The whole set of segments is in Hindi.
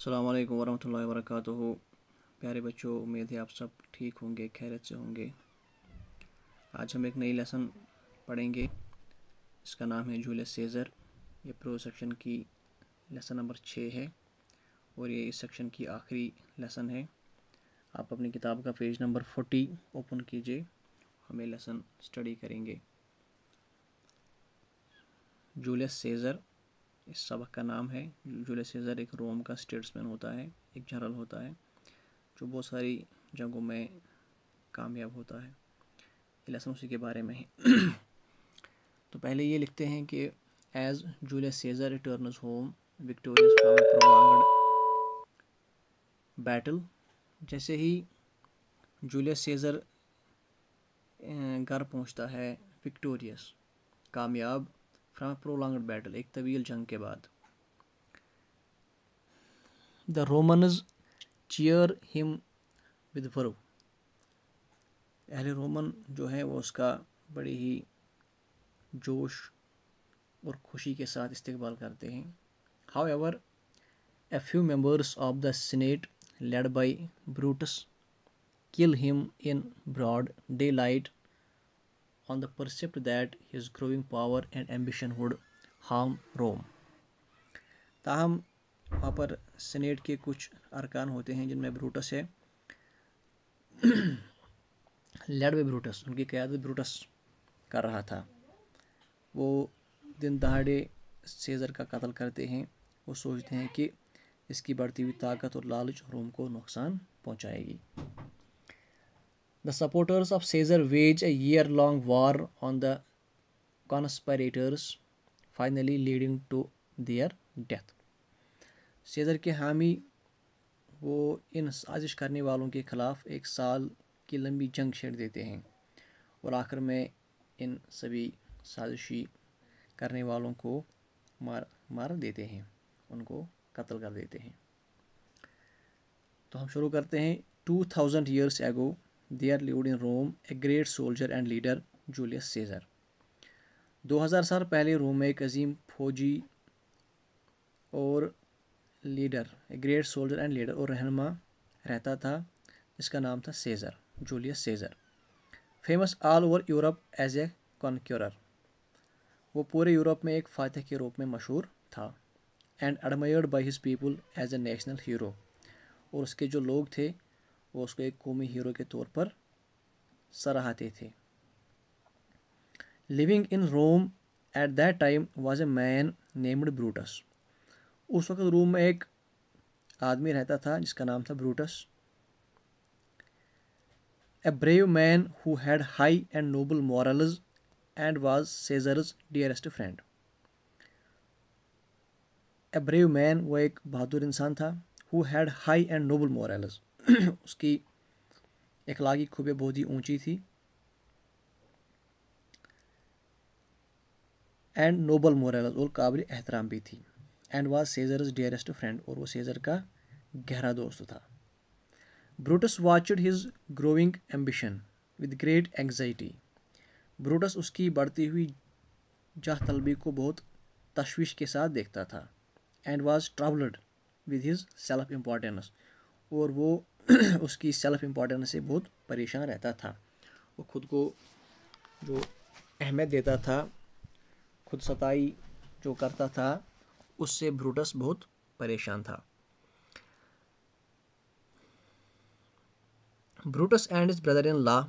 अस्सलाम वालेकुम वरहमतुल्लाहि वबरकातुहू। प्यारे बच्चों, उम्मीद है आप सब ठीक होंगे, खैरियत से होंगे। आज हम एक नई लेसन पढ़ेंगे। इसका नाम है जूलियस सीज़र। ये प्रो सेक्शन की लेसन नंबर 6 है और ये इस सेक्शन की आखिरी लेसन है। आप अपनी किताब का पेज नंबर 40 ओपन कीजिए, हमें लेसन स्टडी करेंगे। जूलियस सीज़र इस सबक का नाम है। जूलियस सीज़र एक रोम का स्टेट्समैन होता है, एक जनरल होता है जो बहुत सारी जंगों में कामयाब होता है। ये लेसन उसी के बारे में है। तो पहले ये लिखते हैं कि as Julius Caesar returns home victorious from a prolonged battle. जैसे ही जूलियस सीज़र घर पहुंचता है विक्टोरियस, कामयाब, फ्रॉम ए प्रोलॉन्ग्ड बैटल, एक तवील जंग के बाद, the Romans cheer him with verve. अहले रोमन जो है वो उसका बड़ी ही जोश और खुशी के साथ इस्तकबाल करते हैं। However a few members of the Senate led by Brutus kill him in broad daylight on the percept that his growing power and ambition would harm Rome. ताहम वहाँ पर सीनेट के कुछ अरकान होते हैं जिनमें ब्रूटस है, लेड बाय ब्रूटस, उनकी क़यादत ब्रूटस कर रहा था। वो दिन दहाड़े सीज़र का कत्ल करते हैं। वो सोचते हैं कि इसकी बढ़ती हुई ताकत और लालच रोम को नुकसान पहुंचाएगी। The supporters of Caesar wage a year long war on the conspirators, finally leading to their death. Caesar के हामी वो इन साजिश करने वालों के ख़िलाफ़ एक साल की लंबी जंग छेड़ देते हैं और आखिर में इन सभी साजिशी करने वालों को मार देते हैं, उनको कत्ल कर देते हैं। तो हम शुरू करते हैं। 2000 years ago there lived in Rome a great soldier and leader Julius Caesar। 2000 साल पहले रोम में एक अजीम फौजी और leader, a great soldier and leader और रहनुमा रहता था, जिसका नाम था Caesar, Julius Caesar. Famous all over Europe as a conqueror, वो पूरे यूरोप में एक फातिह के रूप में मशहूर था। And admired by his people as a national hero, और उसके जो लोग थे वो उसको एक कौमी हीरो के तौर पर सराहते थे। Living in Rome at that time was a man named Brutus. उस वक्त रोम में एक आदमी रहता था जिसका नाम था Brutus. A brave man who had high and noble morals and was Caesar's dearest friend. A brave man, वो एक बहादुर इंसान था। Who had high and noble morals, उसकी अखलाकी खूबियाँ बहुत ही ऊंची थी। एंड नोबल मॉरल्स, और काबिल एहतराम भी थी। And was Caesar's dearest friend, और वो सीज़र का गहरा दोस्त था। Brutus watched his growing ambition with great anxiety. Brutus उसकी बढ़ती हुई जाह तलबी को बहुत तशवीश के साथ देखता था। And was troubled with his self importance, और वो उसकी सेल्फ इम्पोर्टेंस से बहुत परेशान रहता था। वो खुद को जो अहमियत देता था, खुद सताई जो करता था, उससे ब्रूटस बहुत परेशान था। Brutus and his brother in law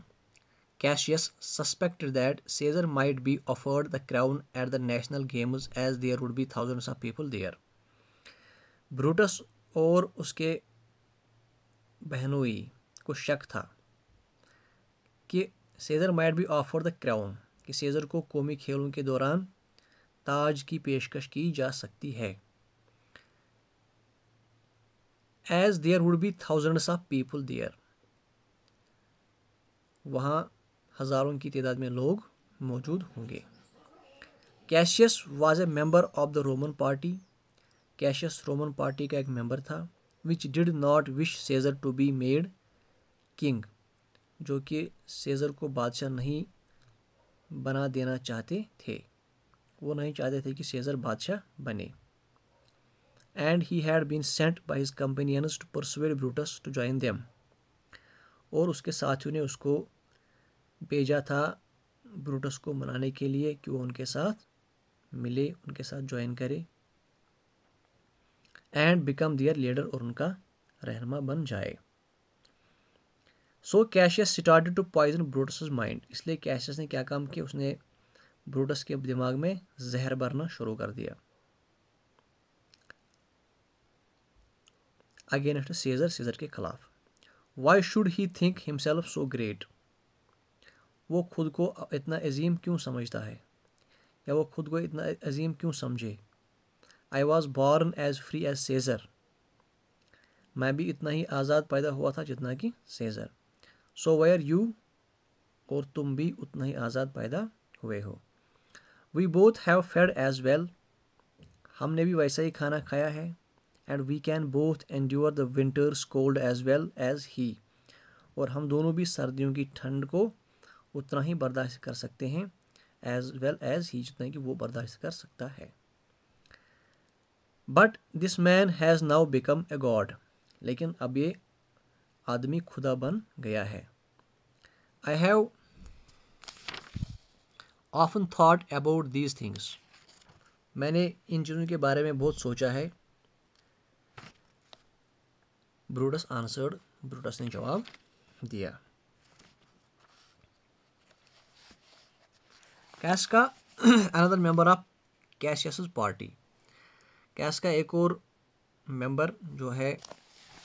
Cassius suspected that Caesar might be offered the crown at the national games as there would be thousands of people there। Brutus और उसके बहनोई को शक था कि Caesar might be offer the crown, कि सीज़र को कौमी खेलों के दौरान ताज की पेशकश की जा सकती है। As there would be thousands of people there, वहाँ हज़ारों की तादाद में लोग मौजूद होंगे। Cassius was a member of the Roman party. Cassius Roman party का एक मेंबर था। Which did not wish Caesar to be made king, जो कि सीज़र को बादशाह नहीं बना देना चाहते थे। वो नहीं चाहते थे कि सीज़र बादशाह बने। and he had been sent by his companions to persuade Brutus to join them. और उसके साथियों ने उसको भेजा था ब्रूटस को मनाने के लिए कि वो उनके साथ मिले, उनके साथ ज्वाइन करे, एंड बिकम देयर लीडर, और उनका रहनुमा बन जाए. So Cassius started to poison Brutus mind. इसलिए कैशियस ने क्या काम किया, उसने ब्रूटस के दिमाग में जहर भरना शुरू कर दिया. अगेंस्ट सीजर, सीजर के खिलाफ. Why should he think himself so great. वो खुद को इतना अजीम क्यों समझता है, या वो खुद को इतना अजीम क्यों समझे. I was born as free as Caesar. मैं भी इतना ही आज़ाद पैदा हुआ था जितना कि सीजर. सो वेयर यू, और तुम भी उतना ही आज़ाद पैदा हुए हो. We both have fed as well. हमने भी वैसा ही खाना खाया है. And we can both endure the winter's cold as well as he. और हम दोनों भी सर्दियों की ठंड को उतना ही बर्दाश्त कर सकते हैं एज वेल एज ही, जितना कि वो बर्दाश्त कर सकता है. But this man has now become a god. लेकिन अब ये आदमी खुदा बन गया है. I have often thought about these things. मैंने इन चीज़ों के बारे में बहुत सोचा है. Brutus answered. ब्रूटस ने जवाब दिया. Casca, another member of Cassius party. Casca एक और मेंबर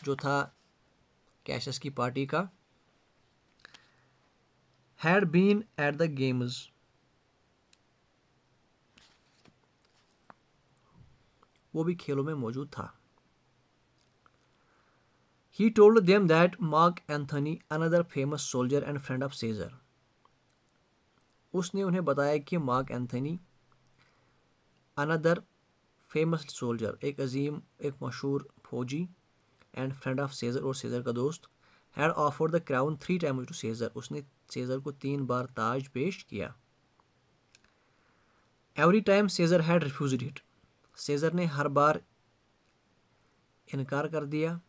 जो था कैशियस की पार्टी का, had been at the games. वो भी खेलों में मौजूद था. He told them that Mark Antony, another famous soldier and friend of Caesar. उसने उन्हें बताया कि Mark Antony, another famous soldier, एक अजीम, एक मशहूर फौजी, एंड फ्रेंड ऑफ सीजर, और सीजर का दोस्त, had offered the crown 3 times to Caesar. उसने सीजर को 3 बार ताज पेश किया. Every time Caesar had refused it. Caesar ने हर बार इनकार कर दिया.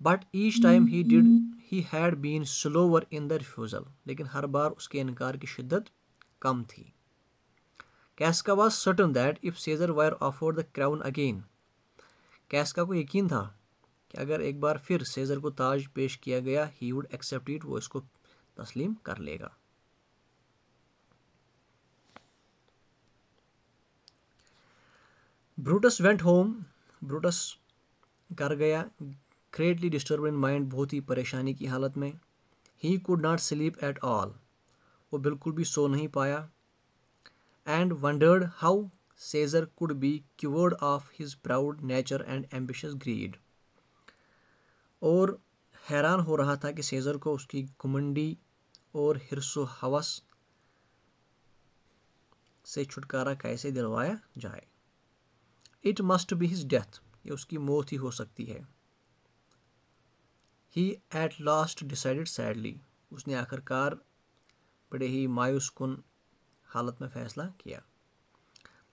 But each time he did he had been slower in the refusal. लेकिन हर बार उसके इनकार की शिद्दत कम थी. Casca was certain that if Caesar were offered the crown again. Casca को यकीन था कि अगर एक बार फिर सीजर को ताज पेश किया गया, ही वुड एक्सेप्ट इट, वो इसको तस्लीम कर लेगा. Brutus went home. ब्रूटस घर गया, ग्रेटली डिस्टर्ब इन माइंड, बहुत ही परेशानी की हालत में. He could not sleep at all. वो बिल्कुल भी सो नहीं पाया. And wondered how Caesar could be cured of his proud nature and ambitious greed. और हैरान हो रहा था कि सीजर को उसकी घुमंडी और हिर्सो हवस से छुटकारा कैसे दिलवाया जाए. It must be his death. ये उसकी मौत ही हो सकती है. ही एट लास्ट डिसाइडेड सैडली. उसने आखिरकार बड़े ही मायूस कुन हालत में फैसला किया.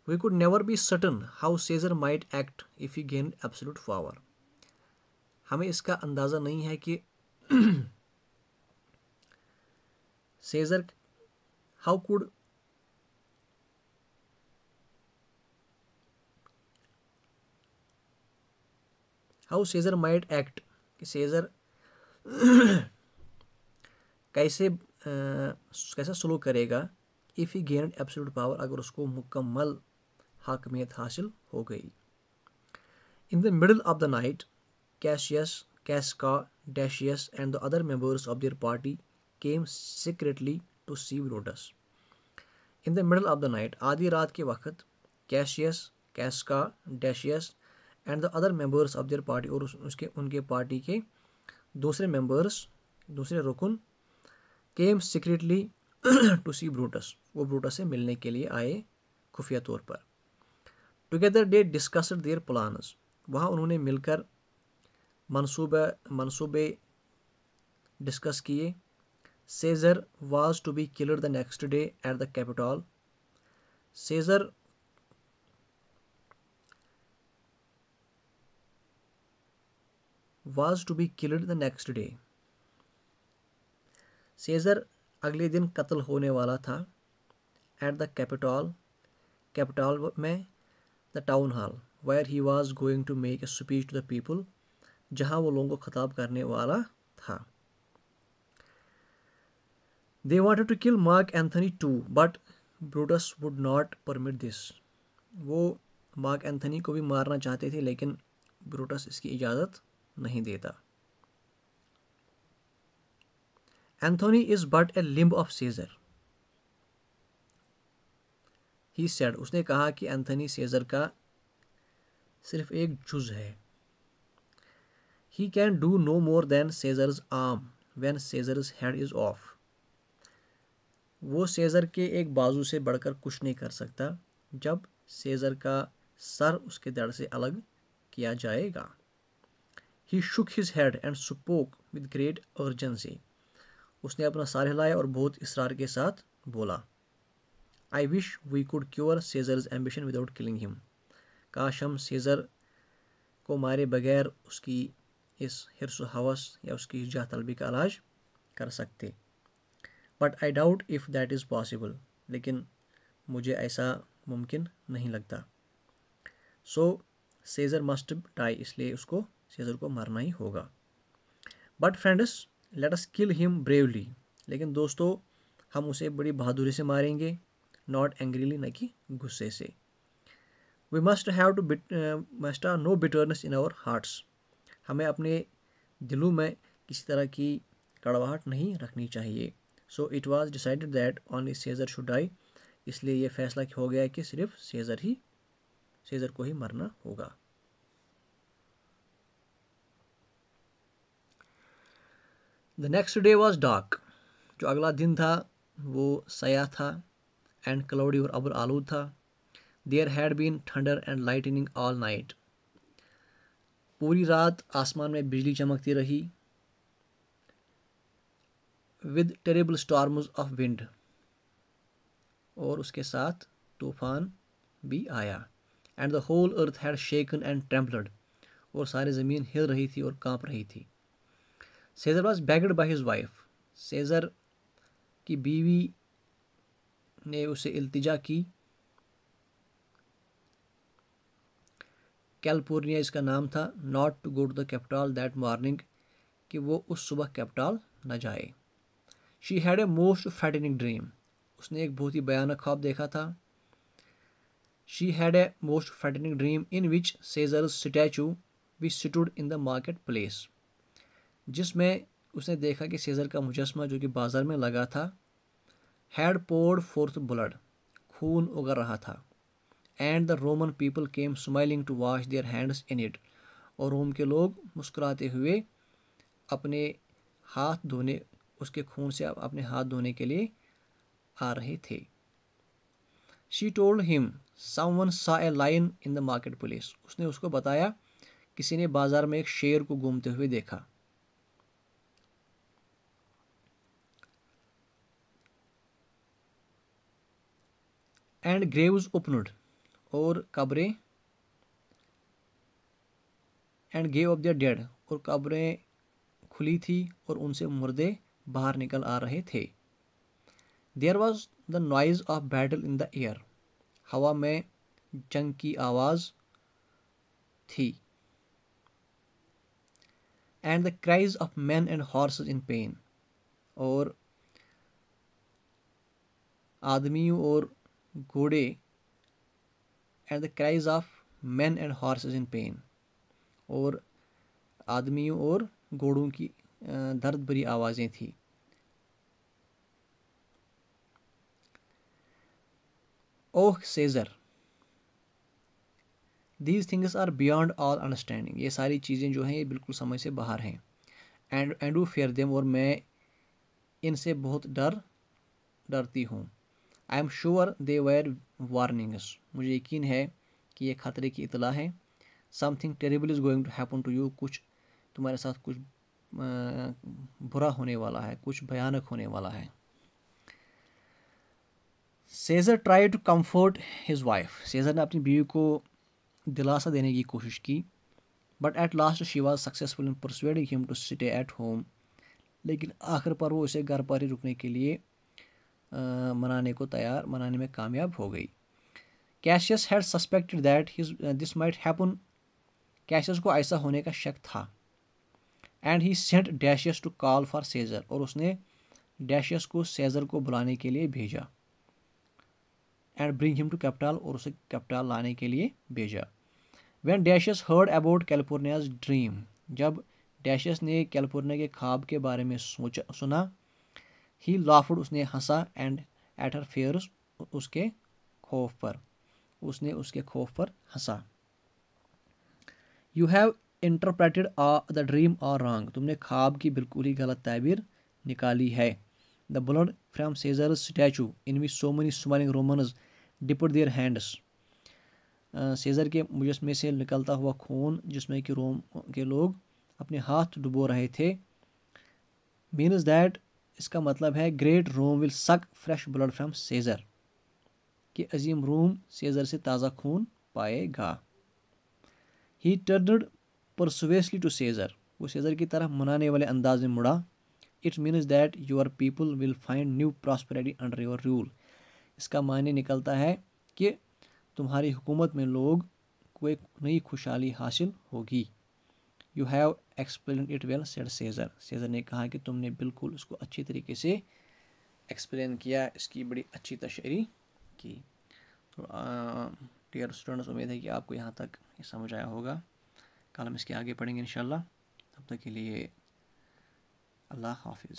We could never be certain how Caesar might act if he gain absolute power. हमें इसका अंदाज़ा नहीं है कि Caesar how Caesar might act, कि सीजर कैसा सलूक करेगा if he gained absolute power, अगर उसको मुकम्मल हाकमियत हासिल हो गई. In the middle of the night Cassius, Casca, Decius and the other members of their party came secretly to see Brutus. In the middle of the night, आधी रात के वक्त, Cassius, Casca, Decius and the other members of their party, और उनके पार्टी के दूसरे मेंबर्स, दूसरे रुकन, came secretly to see Brutus. वो ब्रूटस से मिलने के लिए आए खुफिया तौर पर. Together they discussed their plans. वहाँ उन्होंने मिलकर मंसूबे डिस्कस किए. Caesar was to be killed the next day at the Capitol. Caesar was to be killed the next day. Seizure अगले दिन कत्ल होने वाला था at the कैपिटल में, the town hall where he was going to make a speech to the people, जहां वो लोगों को खिताब करने वाला था. They wanted to kill Mark Antony too, but Brutus would not permit this. वो मार्क एंथनी को भी मारना चाहते थे लेकिन ब्रूटस इसकी इजाज़त नहीं देता. Anthony is but a limb of Caesar. He said, उसने कहा कि एंथनी सेजर का सिर्फ एक जुज है. He can do no more than Caesar's arm when Caesar's head is off. वो सेजर के एक बाजू से बढ़कर कुछ नहीं कर सकता जब सेजर का सर उसके धड़ से अलग किया जाएगा. He shook his head and spoke with great urgency. उसने अपना सर हिलाया और बहुत इसरार के साथ बोला. I wish we could cure Caesar's ambition without killing him. काश हम सेजर को मारे बगैर उसकी इस हिर्स हवस या उसकी जाह तलबी का इलाज कर सकते. But I doubt if that is possible. लेकिन मुझे ऐसा मुमकिन नहीं लगता. So Caesar must die. इसलिए उसको सेजर को मारना ही होगा. But friends, let us kill him bravely. लेकिन दोस्तों हम उसे बड़ी बहादुरी से मारेंगे, not angrily, न कि गुस्से से. We must have no bitterness in our hearts. हमें अपने दिलों में किसी तरह की कड़वाहट नहीं रखनी चाहिए. So it was decided that only Caesar should die. इसलिए ये फैसला हो गया कि सिर्फ सेजर को ही मरना होगा. The next day was dark. जो अगला दिन था वो सया था and cloudy और अब्र आलूद था. There had been thunder and lightning all night. पूरी रात आसमान में बिजली चमकती रही. With terrible storms of wind. और उसके साथ तूफान भी आया. And the whole earth had shaken and trembled. और सारी ज़मीन हिल रही थी और कांप रही थी. Caesar was begged by his wife. Seizure की बीवी ने उसे इल्तिजा की. कैलिफोर्निया इसका नाम था. Not to go to the capital that morning. कि वो उस सुबह कैपिटल न जाए. She had a most frightening dream. उसने एक बहुत ही भयानक ख्वाब देखा था. She had a most frightening dream in which Caesar's statue which stood in the marketplace. जिसमें उसने देखा कि सेजर का मुजस्मा जो कि बाजार में लगा था had poured forth blood. खून उगर रहा था. And the Roman people came smiling to wash their hands in it. और रोम के लोग मुस्कुराते हुए अपने हाथ धोने उसके खून से अपने हाथ धोने के लिए आ रहे थे. She told him someone saw a lion in the marketplace. उसने उसको बताया किसी ने बाजार में एक शेर को घूमते हुए देखा. And graves opened. और कब्रें and gave up their dead. और कब्रें खुली थी और उनसे मुर्दे बाहर निकल आ रहे थे. There was the noise of battle in the air. हवा में जंग की आवाज़ थी. And the cries of men and horses in pain. और आदमियों और घोड़े. And the cries of men and horses in pain. और आदमियों और घोड़ों की दर्द भरी आवाज़ें थी. ओह seizure, these things are beyond all understanding. ये सारी चीज़ें जो हैं ये बिल्कुल समझ से बाहर हैं. and do fear them. और मैं इनसे बहुत डरती हूँ. I am sure they were warnings. मुझे यकीन है कि ये खतरे की इतला है. Something terrible is going to happen to you. कुछ तुम्हारे साथ कुछ बुरा होने वाला है, कुछ भयानक होने वाला है. Caesar tried to comfort his wife. Caesar ने अपनी बीवी को दिलासा देने की कोशिश की. But at last she was successful in persuading him to stay at home. लेकिन आखिर पर वो उसे घर पर ही रुकने के लिए मनाने में कामयाब हो गई। Cassius had suspected that this might happen. Cassius को ऐसा होने का शक था। And he sent Decius to call for Caesar, और उसने डैशियस को सेजर को बुलाने के लिए भेजा। And bring him to Capitol, और उसे कैपिटल लाने के लिए भेजा। When Decius heard about Calpurnia's dream, जब डैशियस ने कैलिफोर्निया के ख्वाब के बारे में सुना, ही लाफ्ड, उसने हंसा, एंड एट हर फेयर्स, उसके खौफ पर हंसा। You have interpreted the dream all wrong, तुमने ख्वाब की बिल्कुल ही गलत ताबीर निकाली है। The blood from Caesar's statue in which so many smiling Romans dipped their hands. Caesar के मुजस्मे से निकलता हुआ खून जिसमें कि रोम के लोग अपने हाथ डुबो रहे थे, मीन्स दैट, इसका मतलब है ग्रेट रोम विल सक फ्रेश ब्लड फ्रॉम सेजर, कि अजीम रोम सेजर से ताज़ा खून पाएगा। ही टर्नड परसुएसली टू सेजर, वो सेजर की तरफ मनाने वाले अंदाज में मुड़ा। It means that your people will find new prosperity under your rule. इसका मायने निकलता है कि तुम्हारी हुकूमत में लोग को एक नई खुशहाली हासिल होगी। You have explain it well, said seizure. Seizure ने कहा कि तुमने बिल्कुल उसको अच्छी तरीके से एक्सप्लेन किया, इसकी बड़ी अच्छी तशरीह की। तो डियर स्टूडेंट्स, उम्मीद है कि आपको यहाँ तक ये समझ आया होगा। कल हम इसके आगे पढ़ेंगे इंशाल्लाह। तब तक के लिए अल्लाह हाफिज़।